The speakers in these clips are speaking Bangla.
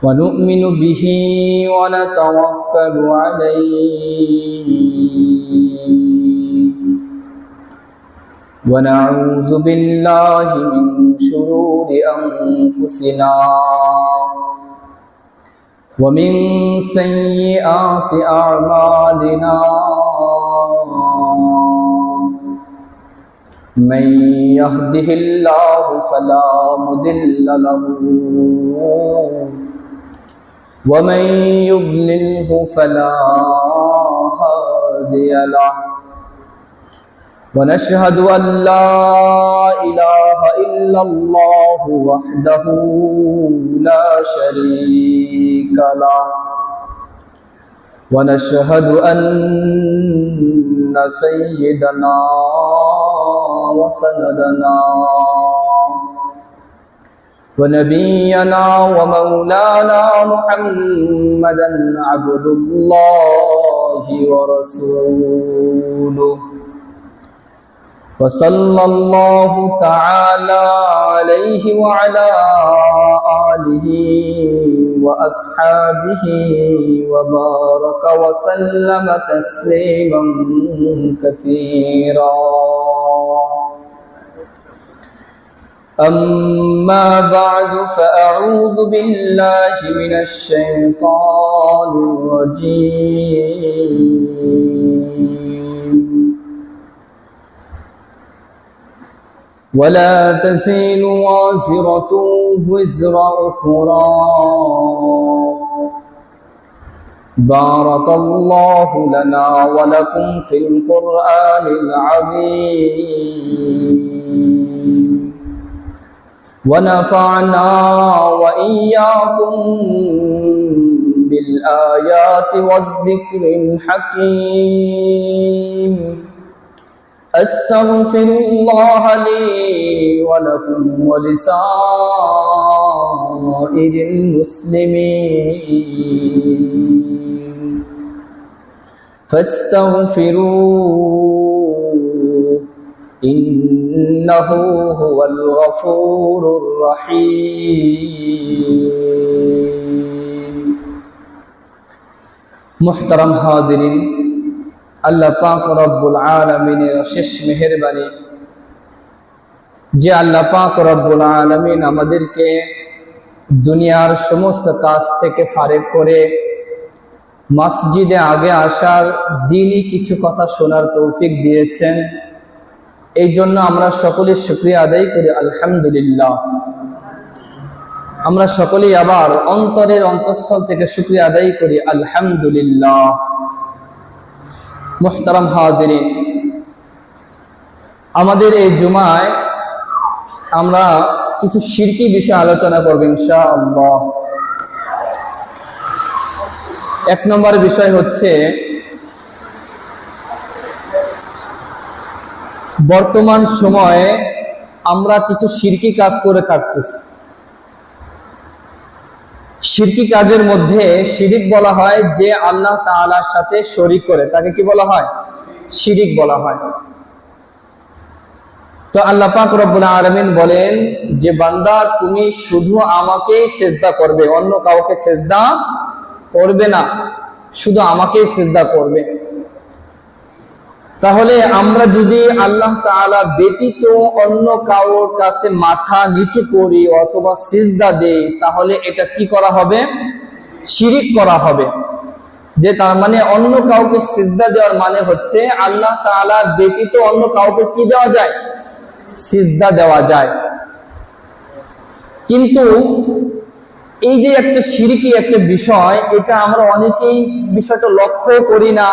ونؤمن به ونتوكل عليه ونعوذ بالله من شرور أنفسنا ومن سيئات أعمالنا من يهده الله فلا مضل له ومن يضلله فلا هادي له ونشهد أن لا إله إلا الله وحده لا شريك له ونشهد أن سيدنا وسندنا ونبينا ومولانا محمدا عبد الله ورسوله وصلى الله تعالى عليه وعلى آله وأصحابه وبارك وسلم تسليما كثيرا أما بعد فأعوذ بالله من الشيطان الرجيم ولا تزر وازرة وزر أخرى بارك الله لنا ولكم في القرآن العظيم ونفعنا وإياكم بالآيات والذكر الحكيم أستغفر الله لي ولكم ولسائر المسلمين فاستغفروه إنه هو الغفور الرحيم محترم حاضرين আল্লাহ পাক রব্বুল আলামিনের অশেষ মেহেরবানি যে আল্লাহ পাক রব্বুল আলামিন আমাদেরকে দুনিয়ার সমস্ত কাজ থেকে ফারেক করে মসজিদে আগে আসার দ্বীনি কিছু কথা শোনার তৌফিক দিয়েছেন। এই জন্য আমরা সকলে শুকরিয়া আদায় করি আলহামদুলিল্লাহ। আমরা সকলেই আবার অন্তরের অন্তঃস্থল থেকে শুকরিয়া আদায় করি আলহামদুলিল্লাহ। মুহতারাম হাজিরিন, আমাদের এই জুমায় আমরা কিছু শিরকি বিষয়ে আলোচনা করব ইনশাআল্লাহ। এক নম্বর বিষয় হচ্ছে বর্তমান সময়ে আমরা কিছু শিরকি কাজ করে থাকতেছি। শিরকি কাজের মধ্যে শিরিক বলা হয় যে আল্লাহ তাআলার সাথে শরীক করে, তাকে কি বলা হয়? শিরিক বলা হয়। তো আল্লাহ পাক রব্বুল আলামিন বলেন যে বান্দা তুমি শুধু আমাকেই সিজদা করবে, অন্য কাউকে সিজদা করবে না, শুধু আমাকেই সিজদা করবে। তাহলে আমরা যদি আল্লাহ তাআলা ব্যতীত অন্য কারোর কাছে মাথা নিচু করি অথবা সিজদা দেই, তাহলে এটা কি করা হবে? শিরিক করা হবে। যে তার মানে অন্য কাউকে সিজদা দেওয়ার মানে হচ্ছে আল্লাহ তাআলা ব্যতীত অন্য কাউকে কি দেওয়া যায়? সিজদা দেওয়া যায়। কিন্তু এই যে একটা শিরকি একটা বিষয়, এটা আমরা অনেকেই বিষয়টা লক্ষ্য করি না,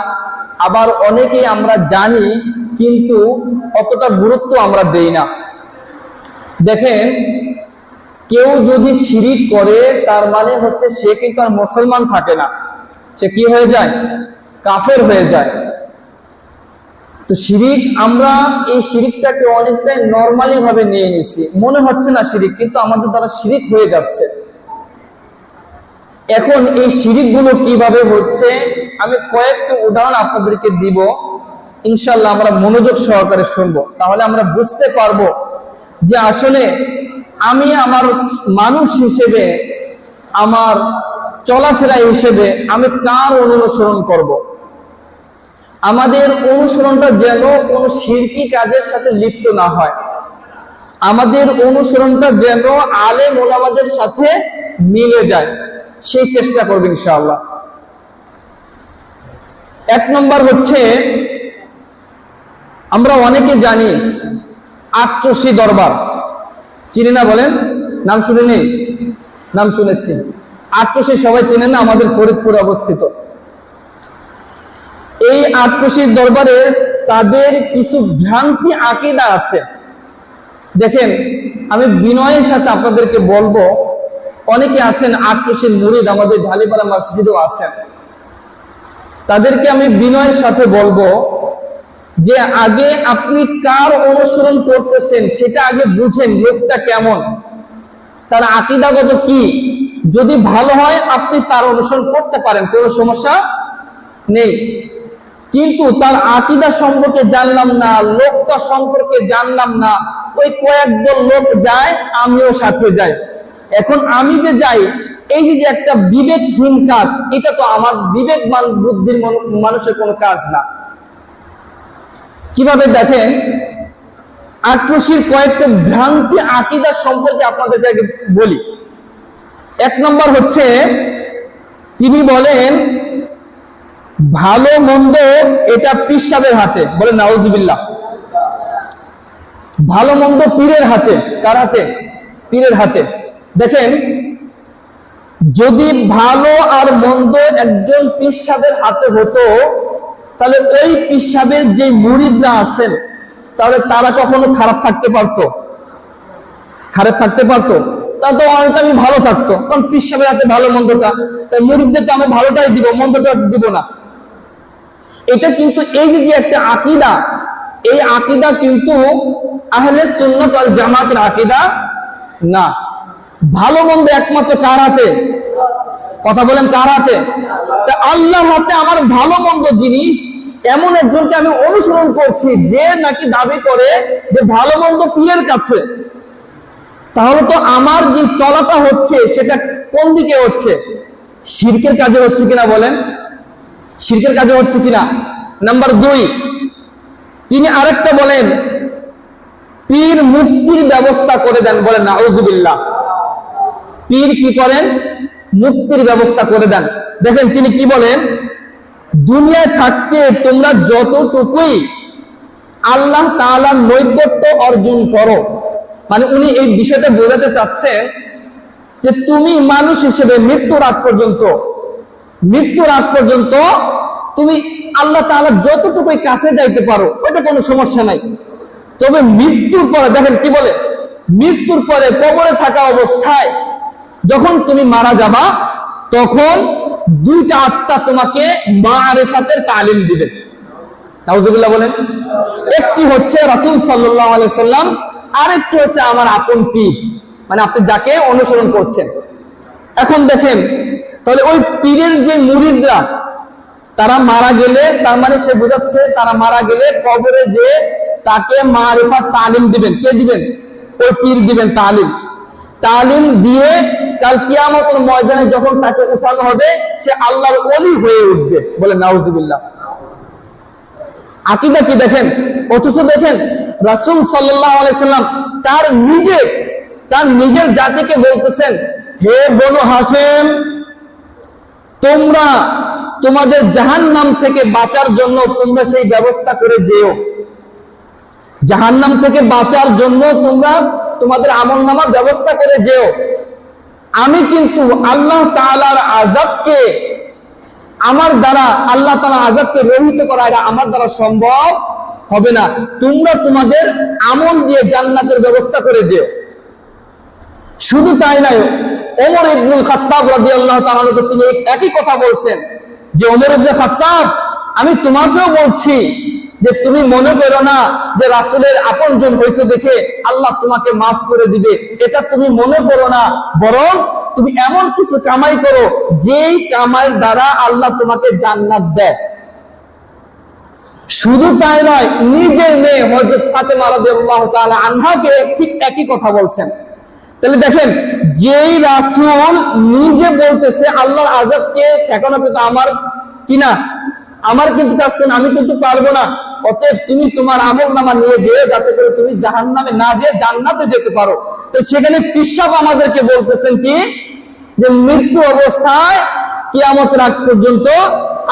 আবার অনেকেই আমরা জানি কিন্তু অতটা গুরুত্ব আমরা দেই না। দেখেন, কেউ যদি শিরিক করে তার মানে হচ্ছে সে কিন্তু আর মুসলমান থাকে না, সে কি হয়ে যায়? কাফের হয়ে যায়। তো শিরিক, আমরা এই শিরিকটাকে অনেকটাই নরমালি ভাবে নিয়ে নিছি, মনে হচ্ছে না শিরিক, কিন্তু আমাদের দ্বারা শিরিক হয়ে যাচ্ছে। এখন এই শিরিকগুলো কিভাবে হচ্ছে আমি কয়েকটা উদাহরণ আপনাদেরকে দিব, ইনশাআল্লাহ আমরা মনোযোগ সহকারে শুনবো, তাহলে আমরা বুঝতে পারবো যে আসলে আমি আমার মানুষ হিসেবে আমার চলাফেরা হিসেবে আমি কার অনুসরণ করব? আমাদের অনুসরণটা যেন কোনো শিরকি কাজের সাথে লিপ্ত না হয়, আমাদের অনুসরণটা যেন আলেম ওলামাদের সাথে মিলে যায়, সেই চেষ্টা করবে ইনশাআল্লাহ। এক নম্বর হচ্ছে, আমরা অনেকে জানি আটচষি দরবার, চিনি না? বলেন, নাম শুনেনি? নাম শুনেছি। আটচষি সবাই চিনেন না? আমাদের ফরিদপুরে অবস্থিত। এই আটচষি দরবারে তাদের কিছু ভ্রান্তি আকীদা আছে। দেখেন, আমি বিনয়ের সাথে আপনাদেরকে বলবো, অনেকে আছেন আটচষির মুরিদ, আমাদের ঢালিপাড়া মসজিদেও আছেন, তাদেরকে আমি বিনয়ের সাথে বলবো যে আগে আপনি কার অনুসরণ করতেছেন সেটা আগে বুঝেন, লোকটা কেমন, তার আকীদাগত কি। যদি ভালো হয় আপনি তার অনুসরণ করতে পারেন, কোনো সমস্যা নেই। কিন্তু তার আকীদা সম্পর্কে জানলাম না, লোকটা সম্পর্কে জানলাম না, ওই কয়েকদল লোক যায়, আমিও সাথে যাই। এখন আমি যে যাই, এই যে একটা বিবেকহীন কাজ, এটা তো আমার বিবেকবান বুদ্ধির মানুষের কোনো কাজ না। কিভাবে দেখেন, আটরশির কয়েকটা ভ্রান্তি আকীদা সম্পর্কে আপনাদেরকে বলি। এক নম্বর হচ্ছে, তিনি বলেন ভালো মন্দ এটা পীর সাহেবের হাতে। বলেন নাউজুবিল্লাহ। ভালো মন্দ পীরের হাতে। কার হাতে? পীরের হাতে। দেখেন, যদি ভালো আর মন্দ একজন পীর সাহেবের হাতে হতো, তাহলে ওই পীর সাহেবের যে মুরিদরা আছেন, তাহলে তারা কখনো খারাপ থাকতে পারতো? খারাপ থাকতে পারতো? তা তো অনেকটা ভালো থাকতো, কারণ পীর সাহেবের হাতে ভালো মন্দটা, তাই মুরিদদের তো আমি ভালোটাই দিব, মন্দটা দিব না। এটা কিন্তু এই যে একটা আকীদা, এই আকীদা কিন্তু আহলে সুন্নাত ওয়াল জামাতের আকীদা না। ভালো মন্দ একমাত্র কার হাতে? কথা বলেন, কার হাতে? তা আল্লাহর হাতে আমার ভালো মন্দ জিনিস এমন একজনকে আমি অনুসরণ করছি যে নাকি দাবি করে যে ভালো মন্দ পীরের কাছে, তাহলে তো আমার যে চলাটা হচ্ছে সেটা কোন দিকে হচ্ছে? শিরকের কাজে হচ্ছে কিনা বলেন? শিরকের কাজে হচ্ছে কিনা? নাম্বার 2, তিনি আরেকটা বলেন, পীর মুক্তির ব্যবস্থা করে দেন। বলেন নাউজুবিল্লাহ। পীর কি করেন? মুক্তির ব্যবস্থা করে দেন। দেখেন তিনি কি বলেন, দুনিয়ায় থাকতে তোমরা যতটুকুই আল্লাহ তাআলার নৈকট্য অর্জন করো, মানে উনি এই বিষয়টা বোঝাতে চাচ্ছেন যে তুমি মানুষ হিসেবে মৃত্যুর আগ পর্যন্ত তুমি আল্লাহ তাআলার যতটুকুই কাছে যাইতে পারো, ওইটা কোনো সমস্যা নাই। তবে মৃত্যুর পরে, দেখেন কি বলে, মৃত্যুর পরে কবরে থাকা অবস্থায় যখন তুমি মারা যাবা, তখন দুইটা আত্মা তোমাকে মারিফাতের তালিম দিবে। নাউজুবিল্লাহ বলেন। একটি হচ্ছে রাসূল সাল্লাল্লাহু আলাইহি সাল্লাম, আরেকটি হচ্ছে আমার আপন পীর, মানে আপনি যাকে অনুসরণ করছেন। এখন দেখেন, তাহলে ওই পীরের যে মুরিদরা, তারা মারা গেলে, তার মানে সে বোঝাচ্ছে তারা মারা গেলে কবরে যে তাকে মারিফাত তালিম দিবেন। কে দিবেন? ওই পীর দিবেন তালিম দিয়ে কাল কিয়ামতের ময়দানে যখন তাকে উঠানো হবে, সে আল্লাহর ওলি হয়ে উঠবে। বলে নাউজুবিল্লাহ। আকীদা কি দেখেন। অথচ দেখেন রাসূল সাল্লাল্লাহু আলাইহি সাল্লাম তার নিজের জাতিকে বলতেছেন, হে বনু হাশিম, তোমরা তোমাদের জাহান্নাম থেকে বাঁচার জন্য তোমরা সেই ব্যবস্থা করে যেও। জাহান্নাম থেকে বাঁচার জন্য তোমরা তোমাদের আমলনামার ব্যবস্থা করে যেও। আমি কিন্তু আল্লাহ তাআলার আযাবকে, আমার দ্বারা আল্লাহ তাআলার আযাবকে রহিত করা এটা আমার দ্বারা সম্ভব হবে না। তোমরা তোমাদের আমল দিয়ে জান্নাতের ব্যবস্থা করে যেও। শুধু তাই নয়, ওমর ইবনুল খাত্তাব রাদিয়াল্লাহু তাআলা তিনি একই কথা বলছেন যে, ওমর ইবনে খাত্তাব, আমি তোমাকেও বলছি যে তুমি মনে করো না যে রাসূলের আপনজন হইছো দেখে আল্লাহ তোমাকে মাফ করে দিবে, এটা তুমি মনে করো না, বরং তুমি এমন কিছু কামাই করো যেই কামাইয়ের দ্বারা আল্লাহ তোমাকে জান্নাত দেয়। শুধু তাই নয়, নিজের মেয়ে হযরত ফাতেমা রাদিয়াল্লাহু তাআলা আনহাকে ঠিক একই কথা বলছেন। তাহলে দেখেন, যেই রাসূল নিজে বলতেছে আল্লাহর আযাবকে ঠেকানো কিন্তু আমার কিনা, আমার কিন্তু কাজ করে, আমি কিন্তু পারবো না, অতএব তুমি তোমার আমলনামা নিয়ে যেয়ে যাতে করে তুমি জাহান্নামে না যেয়ে জান্নাতে যেতে পারো। তো সেখানে পিশাব আমাদেরকে বলতেছেন কি, যে মৃত্যু অবস্থায় কিয়ামতের আগ পর্যন্ত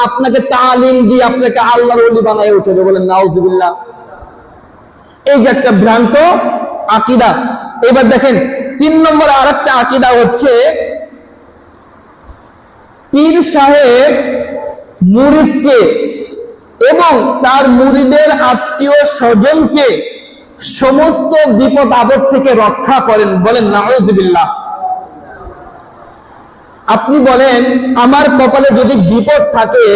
আপনাকে তালিম দিয়ে আপনাকে আল্লাহর ওলি বানায় উঠবে। বলেন নাউজুবিল্লাহ। এই যে একটা ভ্রান্ত আকীদা। এবার দেখেন 3 নম্বর আরেকটা আকীদা হচ্ছে, পীর সাহেব মুরিদকে এবং তার মুরিদের আত্মীয় স্বজনকে সমস্ত বিপদ আপদ থেকে রক্ষা করেন। বলেন নাউজুবিল্লাহ। আপনি বলেন, আমার কপালে যদি বিপদ থাকে,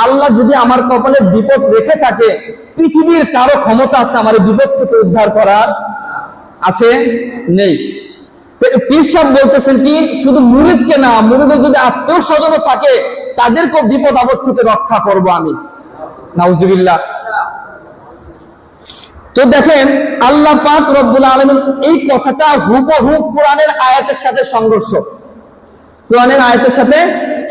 আল্লাহ যদি আমার কপালে বিপদ রেখে থাকে, পৃথিবীর কারো ক্ষমতা আছে আমার বিপদ থেকে উদ্ধার করার? আছে? নেই। পীর সাহেব বলতেছেন কি, শুধু মুরিদকে না, মুরিদের যদি আত্মীয় স্বজন থাকে তাদেরকেও বিপদ আপদ থেকে রক্ষা করব আমি। নাউজুবিল্লাহ। তো দেখেন, আল্লাহ পাক রব্বুল আলামিন এই কথাটা হুবহু কোরআনের আয়াতের সাথে সংঘর্ষ। কোরআনের আয়াতের সাথে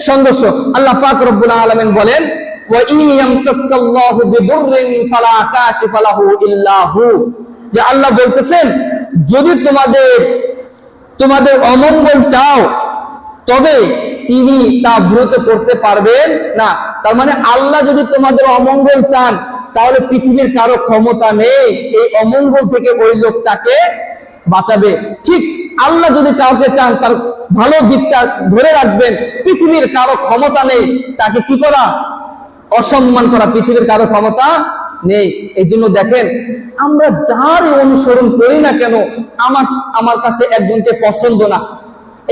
সংঘর্ষ। আল্লাহ পাক রব্বুল আলামিন বলেন, ওয়া ইন ইয়ামসাসকাল্লাহু বিদুররিন ফালা কাশিফা লাহু ইল্লা হু, যে আল্লাহ বলতেছেন, যদি তোমাদের অমঙ্গল চাও তবে তিনি তা বিরত করতে পারবেন না। তার মানে আল্লাহ যদি তোমাদের অমঙ্গল চান তাহলে পৃথিবীর কারো ক্ষমতা নেই এই অমঙ্গল থেকে ওই লোকটাকে বাঁচাবে। ঠিক আল্লাহ যদি কাউকে চান তার ভালো দিকটা ধরে রাখবেন, পৃথিবীর কারো ক্ষমতা নেই তাকে কি করা, অসম্মান করা, পৃথিবীর কারো ক্ষমতা নেই। এই জন্য দেখেন, আমরা যার অনুসরণ করি না কেন, আমার কাছে একজনকে পছন্দ না,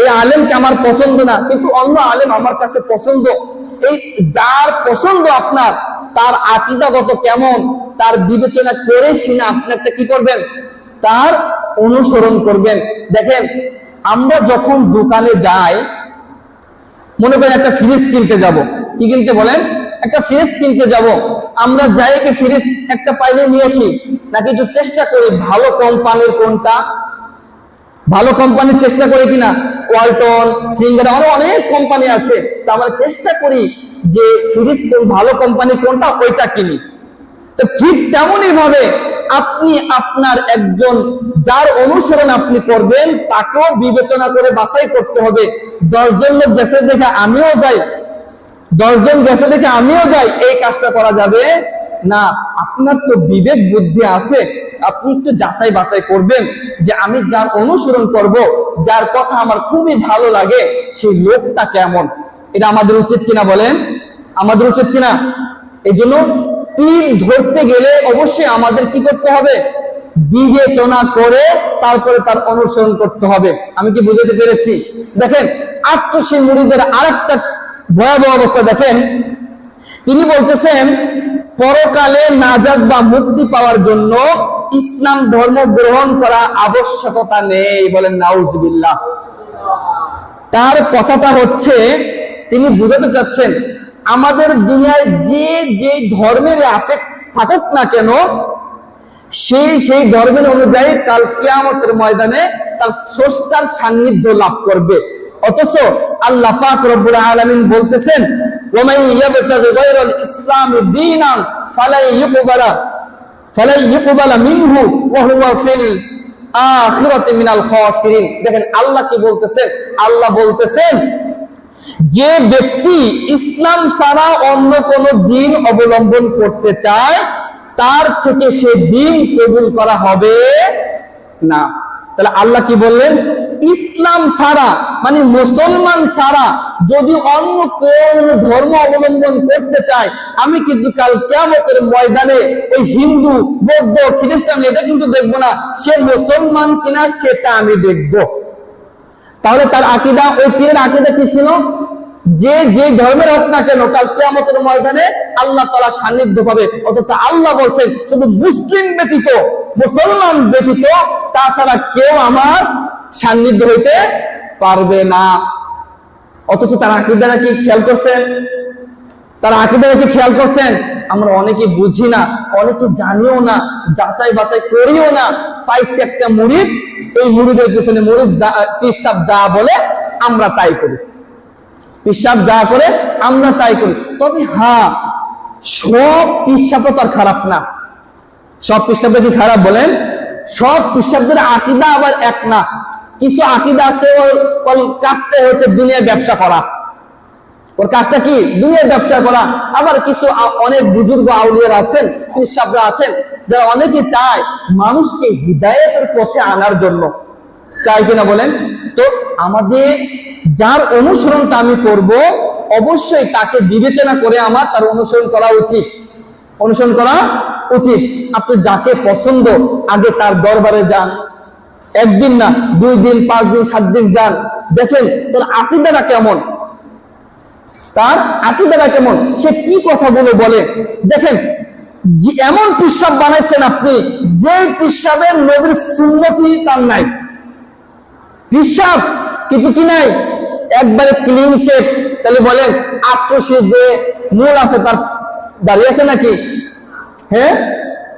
এই আলেমকে আমার পছন্দ না, কিন্তু অন্য আলেম আমার কাছে পছন্দ। এই যার পছন্দ আপনার, তার আকীদাগত কেমন তার বিবেচনা করে সিনা আপনি একটা কি করবেন, তার অনুসরণ করবেন। দেখেন, আমরা যখন দোকানে যাই, মনে করেন একটা ফ্রিজ কিনতে যাব, কি কিনতে বলেন, একটা ফ্রিজ কিনতে যাব, আমরা যাই কি ফ্রিজ একটা পাইলে নিয়ে আসি, নাকি একটু চেষ্টা করি ভালো কোম্পানির কোনটা, ভালো কোম্পানির চেষ্টা করি কিনা, ওয়ালটন, সিঙ্গারা, আরো অনেক কোম্পানি আছে, তা আমরা চেষ্টা করি যে ফ্রিজ কোন ভালো কোম্পানি কোনটা ওইটা কিনি। তো ঠিক তেমনই ভাবে আপনি আপনার একজন যার অনুসরণ আপনি করবেন তাকেও বিবেচনা করে বাছাই করতে হবে। 10 জন লোক গেছে দেখে আমিও যাই, 10 জন গেছে দেখে আমিও যাই, এই কাজটা করা যাবে না। আপনার তো বিবেক বুদ্ধি আছে, আপনি একটু যাচাই বাছাই করবেন যে আমি যার অনুসরণ করব, যার কথা আমার খুবই ভালো লাগে, সেই লোকটা কেমন। এটা আমাদের উচিত কিনা বলেন, আমাদের উচিত কিনা? এই জন্য পীর ধরতে গেলে অবশ্যই আমাদের কি করতে হবে, বিবেচনা করে তারপরে তার অনুসরণ করতে হবে। আমি কি বুঝাতে পেরেছি? দেখেন, আত্মশী মুরিদের আরেকটা ভয়াবহ অবস্থা দেখেন, তিনি বলতেছেন পরকালে নাজাত বা মুক্তি পাওয়ার জন্য ইসলাম ধর্ম গ্রহণ করা আবশ্যকতা নেই। বলেন নাউজুবিল্লাহ। তার কথাটা হচ্ছে, তিনি বুঝাতে চাচ্ছেন আমাদের দুনিয়ায় যে যে ধর্মের আছে থাকুক না কেন, সেই ধর্মের অনুযায়ী কাল কিয়ামতের ময়দানে তার স্রষ্টার সান্নিধ্য লাভ করবে। অথচ আল্লাহ পাক রব্বুল আলামিন বলতেছেন, ওয়া মান ইয়াবতাগি গায়রাল ইসলামি দীনান ফালাই ইউকবালা মিনহু ওয়া হুয়া ফিল আখিরাতি মিনাল খাসিরিন। দেখেন আল্লাহ কি বলতেছেন, আল্লাহ বলতেছেন যে ব্যক্তি ইসলাম ছাড়া অন্য কোন দিন অবলম্বন করতে চায় তার থেকে সে দিন কবুল করা হবে না। তাহলে আল্লাহ কি বললেন, ইসলাম ছাড়া মানে মুসলমান ছাড়া যদি অন্য কোন ধর্ম অবলম্বন করতে চায়, আমি কিন্তু কাল কিয়ামতের ময়দানে ওই হিন্দু, বৌদ্ধ, খ্রিস্টান এটা কিন্তু দেখবো না, সে মুসলমান কিনা সেটা আমি দেখব। তাহলে তার আকীদা, ওই পীরের আকীদা কি ছিল, যে যে ধর্মের হোক না কেন কাল কিয়ামতের ময়দানে আল্লাহ তাআলা সান্নিধ্য পাবে। অথচ আল্লাহ বলছেন শুধু মুসলিম ব্যতীত, মুসলমান ব্যতীত তাছাড়া কেউ আমার সান্নিধ্য হইতে পারবে না। অথচ তার আকীদাটা কি খেয়াল করছেন, তার আকীদাকে খেয়াল করছেন? আমরা অনেকে বুঝি না, অনেকে জানিও না, যাচাই বাছাই করিও না। পাইছি একটা মুরিদ, এই মুরিদের পিছনে মুরিদ পীর সাহেব যা বলে আমরা তাই করি, পীর সাহেব যা করে আমরা তাই করি। তবে হ্যাঁ, সব পীর সাহেব তো আর খারাপ না। সব পীর সাহেব কি খারাপ বলেন? সব পীর সাহেবদের আকীদা আবার এক না। কিছু আকীদা আছে ওর কাজটা হচ্ছে দুনিয়ার ব্যবসা করা, ওর কাজটা কি দুনিয়ার ব্যবসা করা। আবার কিছু অনেক বুজুর্গ আউলিয়ার আছেন, পীর সাহেবরা আছেন, যারা অনেকে চায় মানুষকে হিদায়াতের পথে আনার জন্য, চাই কিনা বলেন? তো আমাদের যার অনুসরণটা আমি করব, অবশ্যই তাকে বিবেচনা করে আমার তার অনুসরণ করা উচিত, অনুসরণ করা উচিত। আপনি যাকে পছন্দ আগে তার দরবারে যান, একদিন না 2 দিন 5 দিন 7 দিন যান, দেখেন তার আকীদাটা কেমন, তার আকীদাটা কেমন, সে কি কথাগুলো বলে। দেখেন এমন পীর সাহেব বানাইছেন আপনি, যে পীর সাহেবের নবীর সুন্নতি তার নাই। পীর সাহেব কিন্তু কি নাই, একবারে ক্লিন শেপ। তাহলে বলেন আক্রোশী যে মূল আছে তার দাঁড়িয়ে আছে নাকি? হ্যাঁ,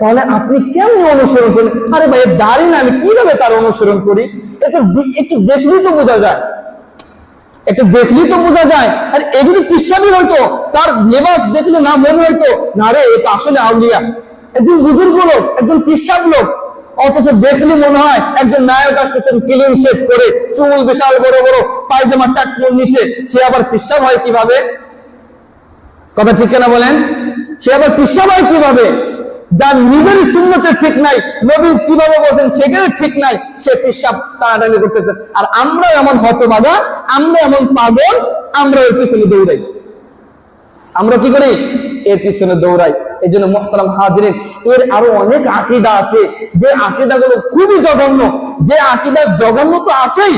তাহলে আপনি কেমন অনুসরণ করেন? আরে ভাই দাঁড়িয়ে না, আমি কিভাবে তার অনুসরণ করি? এটা একটু দেখলেই তো বোঝা যায়, একটু দেখলেই তো বোঝা যায়। আর এই যদি পীর সাহেবই হয়তো, তার লেবাস দেখলে না মনে হয়তো না রে এটা আসলে আউলিয়া, একজন বুজুর্গ লোক, একজন পীর সাহেব লোক, অথচ দেখলে মনে হয় একজন নায়ক আসতেছেন ক্লিন শেভ করে, চুল বিশাল বড় বড়, পায়জামা টাকমুর নিচে, সে আবার পীর সাহেব হয় কিভাবে? কথা ঠিক কেনা বলেন? সে আবার পীর সাহেব হয় কিভাবে? যার নিজের সুন্নতের ঠিক নাই, নবী কিভাবে বলেন সেখানে ঠিক নাই, সে পীর সাহেব টানাটানি করতেছে। আর আমরা এমন হতভাগা, আমরা এমন পাগল, আমরা এর পিছনে দৌড়াই। আমরা কি করি? এর পিছনে দৌড়াই। এই জন্য মুহতারাম হাজিরিন, এর আরো অনেক আকীদা আছে, যে আকীদাগুলো খুবই জঘন্য। যে আকীদা জঘন্য তো আছেই,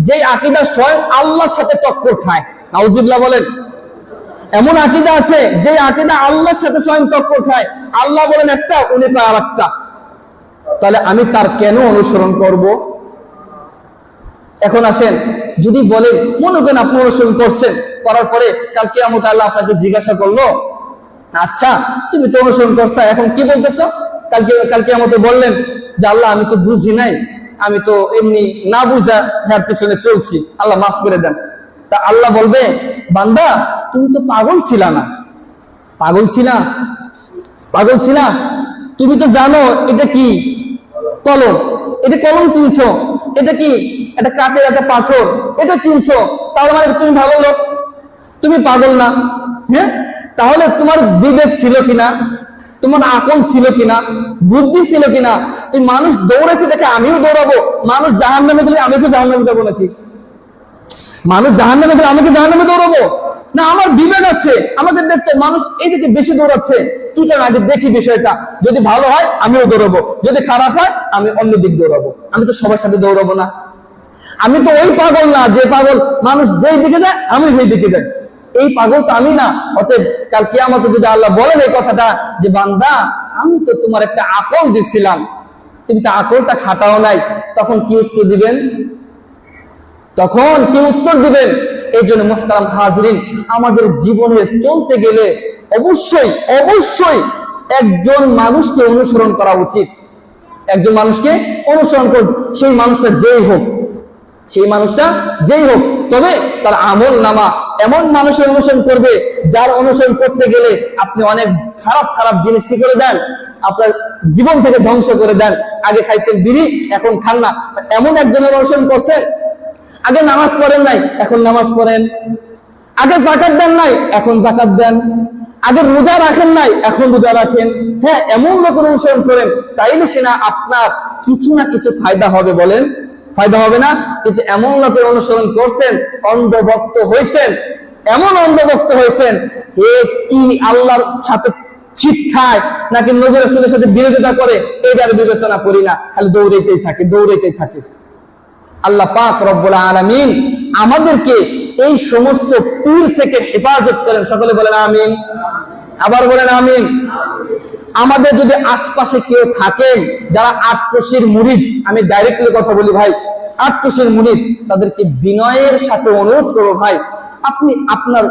যে আকীদা স্বয়ং আল্লাহর সাথে টক্কর খায়, নাউজুবিল্লাহ বলেন। এমন আকীদা আছে যে আকীদা আল্লাহর সাথে স্বয়ং টক্কর খায়। আল্লাহ বলেন একটা, উনি কয় আরেকটা। তাহলে আমি তার কেন অনুসরণ করব? এখন আসেন, যদি বলেন মনে করেন আপনি অনুসরণ করছেন, করার পরে কাল কিয়ামতে আল্লাহ আপনাকে জিজ্ঞাসা করলো, আচ্ছা তুমি তো অনুসরণ করছো, এখন কি বলতেছো? কাল কিয়ামতে বললেন যে আল্লাহ আমি তো বুঝি নাই, আমি তো এমনি না বুঝা হ্যাঁ পিছনে চলছি, আল্লাহ মাফ করে দেন। তা আল্লাহ বলবে, বান্দা তুমি তো পাগল ছিলা না, পাগল ছিলা, পাগল ছিলা, তুমি তো জানো এটা কি কলম, এটা কলম চিনছো, এটা কি এটা কাঁচের একটা পাথর, এটা চিনছো, তার মানে তুমি ভালো লোক, তুমি পাগল না। হ্যাঁ, তাহলে তোমার বিবেক ছিল কিনা, তোমার আকল ছিল কিনা, বুদ্ধি ছিল কিনা? তুমি মানুষ দৌড়েছে দেখে আমিও দৌড়াবো, মানুষ জাহান্নামে দিলে আমি তো জাহান্নামে যাবো নাকি? মানুষ জাহান্নামে দিলে আমি কি জাহান্নামে দৌড়াবো না? আমার বিবেক আছে, আমাদের দেখতে মানুষ এইদিকে বেশি দৌড়াচ্ছে, কি কারণ? আগে দেখি বিষয়টা, যদি ভালো হয় আমিও দৌড়াবো, যদি খারাপ হয় আমি অন্য দিক দৌড়াবো। আমি তো সবার সাথে দৌড়াবো না, আমি তো ওই পাগল না যে পাগল মানুষ যেই দিকে যায় আমি সেই দিকে যাই, এই পাগল তো আমি না। অতএব কাল কিয়ামতে যদি আল্লাহ বলেন এই কথাটা যে বান্দা আমি তো তোমার একটা আকল দিচ্ছিলাম, তুমি তো আকলটা খাটাও নাই, তখন কি উত্তর দিবেন? তখন কি উত্তর দিবেন? এই জন্য মুহতারাম হাজিরিন, আমাদের জীবনে চলতে গেলে অবশ্যই অবশ্যই একজন মানুষকে অনুসরণ করা উচিত, একজন মানুষকে অনুসরণ করতে, সেই মানুষটা যেই হোক, সেই মানুষটা যেই হোক, তবে তার আমল নামা এমন মানুষের অনুসরণ করবে যার অনুসরণ করতে গেলে আপনি অনেক খারাপ খারাপ জিনিস কি করে দেন, আপনার জীবন থেকে ধ্বংস করে দেন। আগে খাইতেন বিড়ি, এখন খান না, এমন একজনের অনুসরণ করছেন। আগে নামাজ পড়েন নাই, এখন নামাজ পড়েন। আগে যাকাত দেন নাই, এখন যাকাত দেন। আগে রোজা রাখেন নাই, এখন রোজা রাখেন। হ্যাঁ, এমন লোকের অনুসরণ করেন, তাইলে সেনা আপনার কিছু না কিছু ফায়দা হবে, বলেন ফায়দা হবে না? কিন্তু এমন লোকের অনুসরণ করছেন, অন্ধভক্ত হয়েছেন, এমন অন্ধভক্ত হয়েছেন, এ কি আল্লাহর সাথে ছিট খায় নাকি নবী রাসূলের সাথে বিরোধিতা করে, এটার বিবেচনা করি না, খালি দৌড়াইতেই থাকে, দৌড়াইতেই থাকে। আল্লাহ পাক রব্বুল আলামিন আমাদেরকে এই সমস্ত পীর থেকে হেফাজত করেন, সকলে বলেন আমিন। আবার বলেন আমিন। আমাদের যদি আশপাশে কেউ থাকেন যারা আট্রসির মুরিদ, আমি ডাইরেক্টলি কথা বলি ভাই, আট্রসির মুরিদ, তাদেরকে বিনয়ের সাথে অনুরোধ করবো ভাই, আপনি আপনার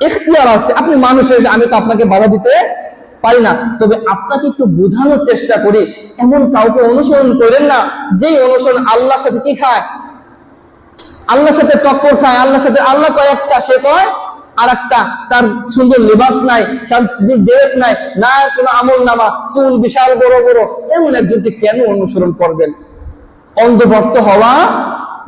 ইখতিয়ার আছে, আপনি মানুষ হয়ে, আমি তো আপনাকে বাধা দিতে পারি না। তবে আপনাকে একটু বোঝানোর চেষ্টা করি, এমন কাউকে অনুসরণ করেন না যেই অনুসরণ আল্লাহর সাথে কি খায়, আল্লাহর সাথে টক্কর খায়। আল্লাহর সাথে আল্লাহ কয় একটা, সে কয় আর একটা। তার সুন্দর লিবাস নাই, শান্তির ড্রেস নাই, না কোনো আমল নামা, চুল বিশাল বড় বড়, এমন একজনকে কেন অনুসরণ করবেন? অন্ধভক্ত হওয়া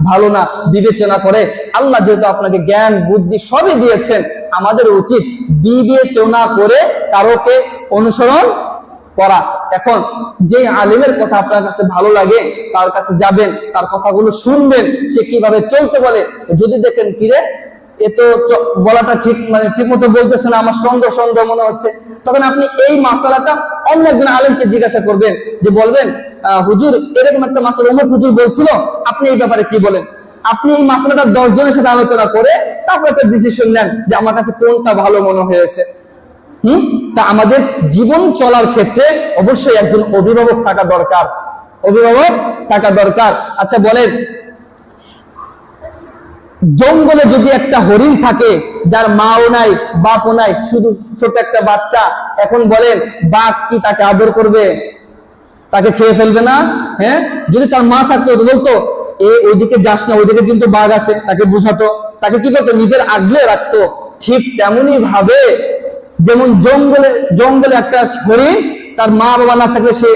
ভালো না, বিবেচনা করে। আল্লাহ যেহেতু আপনাকে জ্ঞান বুদ্ধি সবই দিয়েছেন, আমাদের উচিত বিবেচনা করে কারোকে অনুসরণ করা। এখন যে আলেমের কথা আপনার কাছে ভালো লাগে, তার কাছে যাবেন, তার কথাগুলো শুনবেন, সে কিভাবে চলতে বলে। যদি দেখেন কিরে এ তো বলাটা ঠিক, মানে ঠিক মতো বলতেছে না, আমার সন্দেহ সন্দেহ মনে হচ্ছে, তখন আপনি এই মাসালাটা অন্য একজন আলেমকে জিজ্ঞাসা করবেন, যে বলবেন হুজুর এরকম একটা মাসালা অমুক হুজুর বলছিল, আপনি এই ব্যাপারে কি বলেন? আপনি এই মাসালাটা 10 জনের সাথে আলোচনা করে তারপর একটা ডিসিশন নেন যে আমার কাছে কোনটা ভালো মনে হয়েছে। তা আমাদের জীবন চলার ক্ষেত্রে অবশ্যই একজন অভিভাবক থাকা দরকার, অভিভাবক থাকা দরকার। আচ্ছা বলেন, জঙ্গলে যদি একটা হরিণ থাকে, যার মাও নাই বাপও নাই, শুধু ছোট একটা বাচ্চা, এখন বলেন বাঘ কি তাকে আদর করবে? তাকে খেয়ে ফেলবে না? হ্যাঁ, যদি তার মা থাকতো তো বলতো ওইদিকে যাস না, ওইদিকে কিন্তু বাঘ আছে, তাকে বুঝাতো, তাকে কি করতো, নিজের আগলে রাখতো। ঠিক তেমনি ভাবে যেমন জঙ্গলে একটা হরিণ, তার মা বাবা না থাকলে সে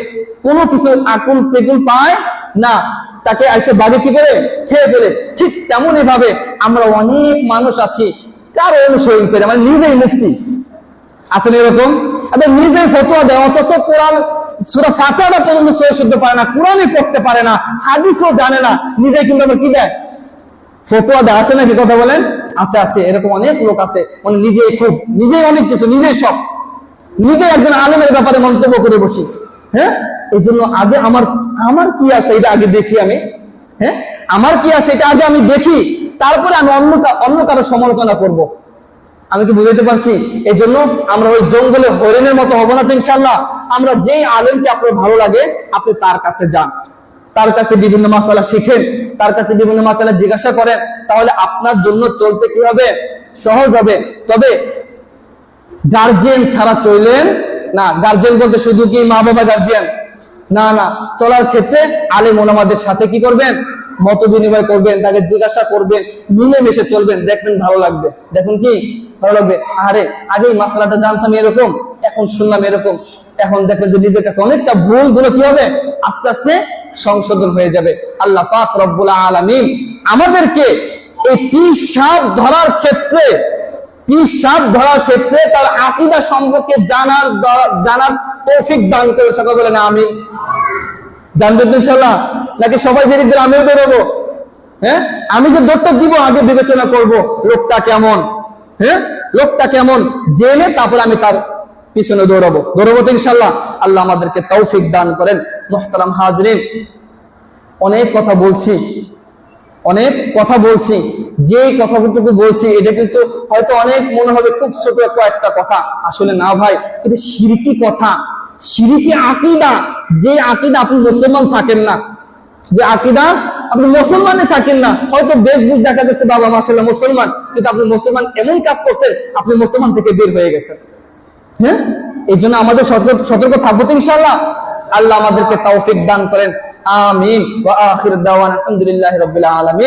কোনো কিছু আকুল পেকুল পায় না, তাকে এসে বাড়ি কি করে খেয়ে ফেলে। ঠিক তেমনই ভাবে আমরা অনেক মানুষ আছি কারো অনুসরণ করে, মানে নিজেই মুফতি আছেন এরকম, নিজেই ফতোয়া দেয়, অথচ কোরআন সূরা ফাতিহা পর্যন্ত সহি শুদ্ধ পারে না, কোরআনই পড়তে পারে না, হাদিসও জানে না, নিজেই কিন্তু আবার কি দেয়, ফতোয়া দেয়। আছে নাকি কথা বলেন? আছে, আছে, এরকম অনেক লোক আছে, মানে নিজেই অনেক কিছু, নিজেই সব, নিজেই একজন আলেমের ব্যাপারে মন্তব্য করে বসি। হ্যাঁ, এই জন্য আগে আমার কি আছে এটা আগে দেখি আমি। হ্যাঁ, আমার কি আছে এটা আগে আমি দেখি, তারপরে আমি অন্য কারো সমালোচনা করব। আমি কি বুঝাইতে পারছি? এই জন্য আমরা ওই জঙ্গলে হরিণের মতো হবো না তো ইনশাআল্লাহ। আমরা যেই আলেমকে আপনার ভালো লাগে, আপনি তার কাছে যান, তার কাছে বিভিন্ন মাসালা শিখেন, তার কাছে বিভিন্ন মাসালা জিজ্ঞাসা করেন, তাহলে আপনার জন্য চলতে কি হবে, সহজ হবে। তবে গার্জিয়ান ছাড়া চললেন না। গার্জিয়ান বলতে শুধু কি মা বাবা গার্জিয়ান না, না, চলার ক্ষেত্রে আলেম ওলামাদের সাথে কি করবেন, মত বিনিময় করবেন, তাকে জিজ্ঞাসা করবেন, মিলেমিশে চলবেন, দেখবেন ভালো লাগবে। দেখুন কি ভালো লাগবে, আরে আগেই মাসালাটা জানতাম এরকম, এখন শুনলাম এরকম, এখন দেখবেন যে নিজের কাছে অনেকটা ভুলগুলো কি হবে, আস্তে আস্তে সংশোধন হয়ে যাবে। আল্লাহ পাক রব্বুল আলামিন আমাদেরকে এই পিশাব ধরার ক্ষেত্রে তার আকীদা সম্পর্কে জানার তৌফিক দান করে। সকলে বলেন আমিন। জানবেন ইনশাআল্লাহ, নাকি সবাই যে দিন আমিও বেরোবো? হ্যাঁ, আমি যে দৌড়টা দিব আগে বিবেচনা করব লোকটা কেমন, হ্যাঁ, লোকটা কেমন জেনে তারপর আমি তার পিছনে দৌড়াবো তো ইনশাআল্লাহ। আল্লাহ আমাদেরকে তৌফিক দান করেন। মুহতারাম হাজরিন, অনেক কথা বলছি, যে কথাটুকু বলছি এটা কিন্তু হয়তো অনেক মনে হবে খুব ছোট কয়েকটা কথা, আসলে না ভাই, এটা শিরকি কথা, শিরকি আকীদা। যে আকীদা আপনি মুসলমান থাকেন না, যে আকীদা আপনি মুসলমানে থাকেন না, হয়তো ফেসবুক দেখা যাচ্ছে বাবা মাশাআল্লাহ মুসলমান, কিন্তু আপনি মুসলমান এমন কাজ করছেন, আপনি মুসলমান থেকে বের হয়ে গেছেন। হ্যাঁ, এই জন্য আমাদের সতর্ক থাকবো তো ইনশাআল্লাহ। আল্লাহ আমাদেরকে তৌফিক দান করেন, আমিন। ওয়া আখির দাওয়ানা আলহামদুলিল্লাহি রাব্বিল আলামিন।